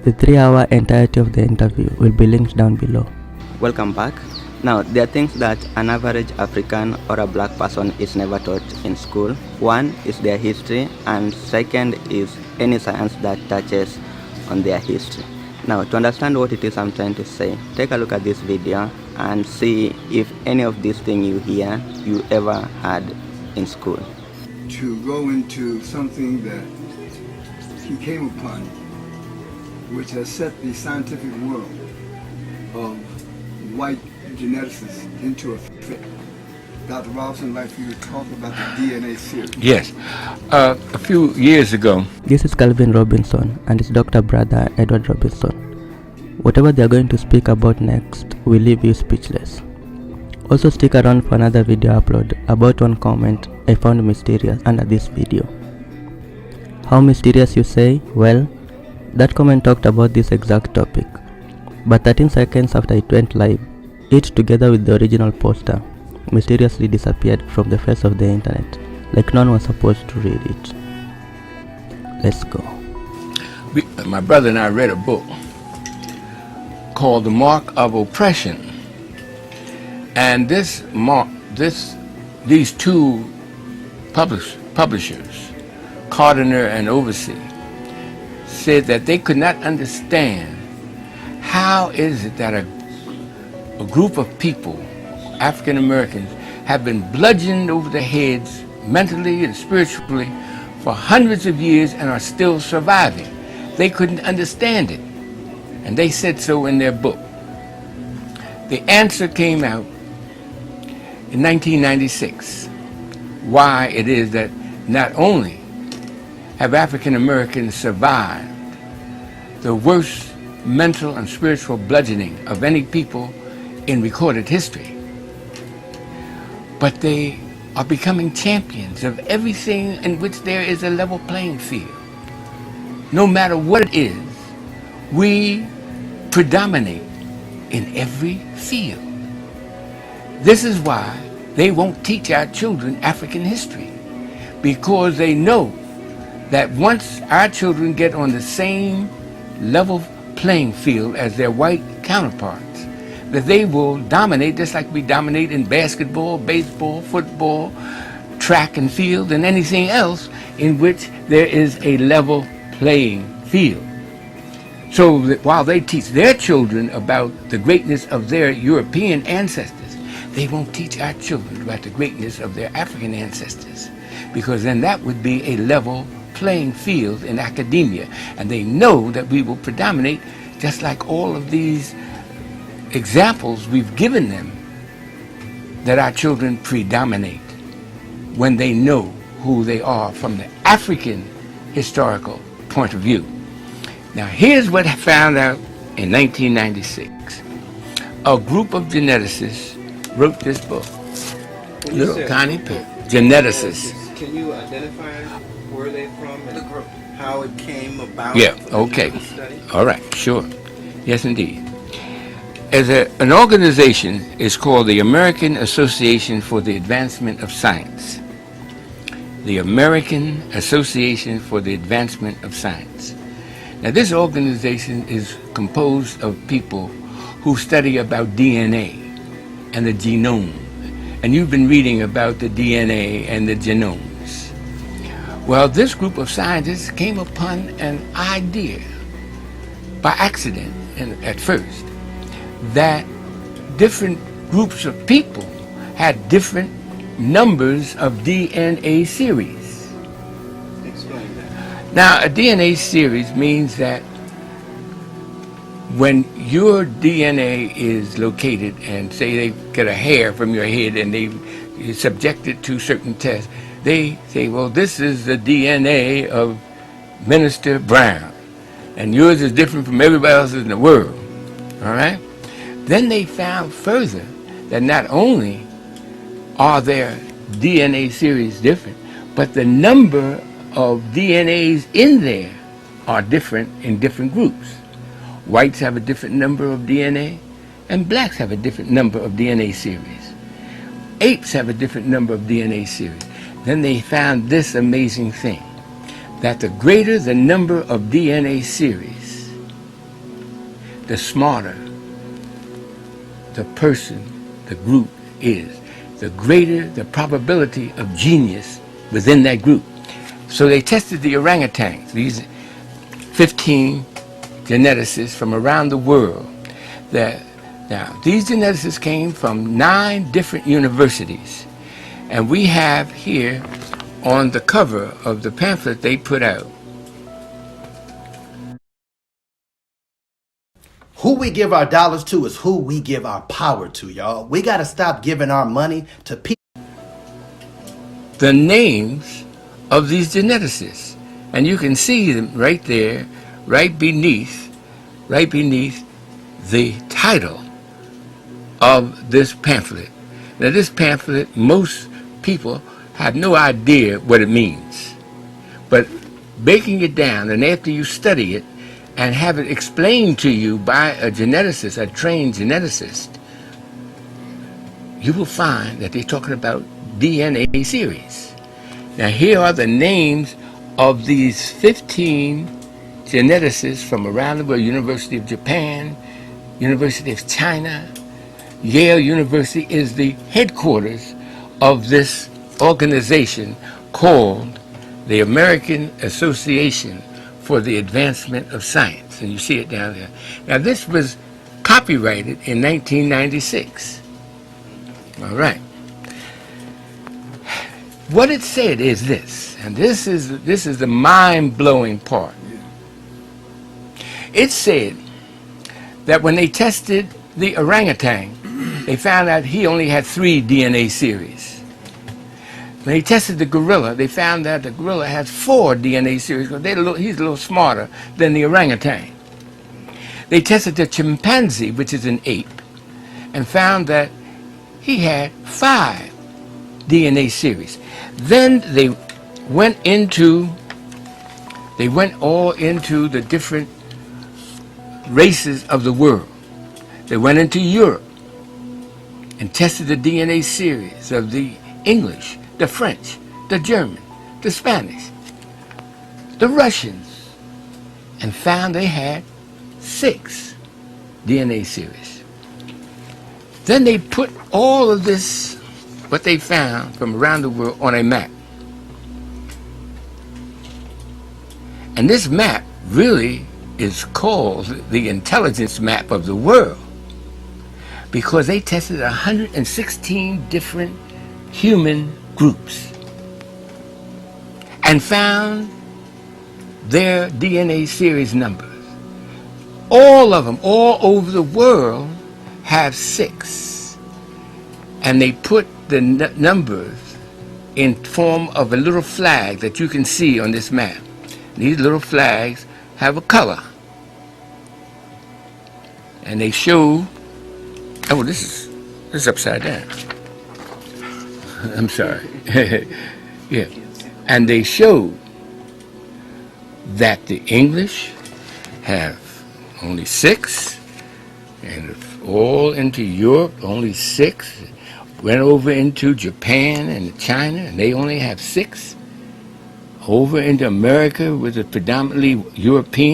The 3-hour entirety of the interview will be linked down below. Welcome back. Now, there are things that an average African or a black person is never taught in school. One is their history, and second is any science that touches on their history. Now, to understand what it is I'm trying to say, take a look at this video and see if any of these things you hear you ever had in school. To go into something that he came upon, which has set the scientific world of white geneticists into a fit. Dr. Robinson, I'd like for you to talk about the DNA series. Yes. A few years ago. This is Calvin Robinson and his doctor brother Edward Robinson. Whatever they are going to speak about next will leave you speechless. Also stick around for another video upload about one comment I found mysterious under this video. How mysterious, you say? Well, that comment talked about this exact topic, but 13 seconds after it went live, it together with the original poster mysteriously disappeared from the face of the internet, like no one was supposed to read it. Let's go. My brother and I read a book called The Mark of Oppression, and these two publishers, Cardiner and Oversee, said that they could not understand how is it that a group of people, African Americans, have been bludgeoned over the heads mentally and spiritually for hundreds of years and are still surviving. They couldn't understand it, and they said so in their book. The answer came out in 1996, why it is that not only have African Americans survived the worst mental and spiritual bludgeoning of any people in recorded history, but they are becoming champions of everything in which there is a level playing field. No matter what it is, we predominate in every field. This is why they won't teach our children African history, because they know that once our children get on the same level playing field as their white counterparts, that they will dominate just like we dominate in basketball, baseball, football, track and field, and anything else in which there is a level playing field. So that while they teach their children about the greatness of their European ancestors, they won't teach our children about the greatness of their African ancestors, because then that would be a level playing field in academia, and they know that we will predominate just like all of these examples we've given them, that our children predominate when they know who they are from the African historical point of view. Now here's what I found out in 1996. A group of geneticists wrote this book. Little tiny pig. Geneticists. Can you identify where they're from and how it came about? Yeah, okay. All right, sure. Yes, indeed. An organization is called the American Association for the Advancement of Science. The American Association for the Advancement of Science. Now this organization is composed of people who study about DNA and the genome. And you've been reading about the DNA and the genomes. Well, this group of scientists came upon an idea by accident at first, that different groups of people had different numbers of DNA series. Explain that. Now, a DNA series means that when your DNA is located, and say they get a hair from your head and they subject it to certain tests, they say, well, this is the DNA of Minister Brown, and yours is different from everybody else in the world, all right? Then they found further that not only are their DNA series different, but the number of DNAs in there are different in different groups. Whites have a different number of DNA, and blacks have a different number of DNA series. Apes have a different number of DNA series. Then they found this amazing thing, that the greater the number of DNA series, the smarter the person, the group is, the greater the probability of genius within that group. So they tested the orangutans, these 15 geneticists from around the world. Now, these geneticists came from 9 different universities. And we have here on the cover of the pamphlet they put out. Who we give our dollars to is who we give our power to, y'all. We got to stop giving our money to people. The names of these geneticists. And you can see them right there, right beneath the title of this pamphlet. Now this pamphlet, most people have no idea what it means. But breaking it down, and after you study it and have it explained to you by a geneticist, a trained geneticist, you will find that they're talking about DNA series. Now here are the names of these 15 geneticists from around the world: University of Japan, University of China. Yale University is the headquarters of this organization called the American Association for the Advancement of Science. And you see it down there. Now this was copyrighted in 1996. All right. What it said is this, and this is the mind-blowing part. It said that when they tested the orangutan, they found out he only had 3 DNA series. When they tested the gorilla, they found that the gorilla has 4 DNA series because he's a little smarter than the orangutan. They tested the chimpanzee, which is an ape, and found that he had 5 DNA series. Then they went all into the different races of the world. They went into Europe and tested the DNA series of the English, the French, the German, the Spanish, the Russians, and found they had 6 DNA series. Then they put all of this, what they found from around the world, on a map. And this map really is called the intelligence map of the world, because they tested 116 different human groups and found their DNA series numbers. All of them, all over the world, have 6. And they put the numbers in form of a little flag that you can see on this map. These little flags have a color. And they show, oh, this is upside down. I'm sorry. Yeah. And they showed that the English have only 6, and all into Europe, only 6. Went over into Japan and China, and they only have 6. Over into America, with a predominantly European.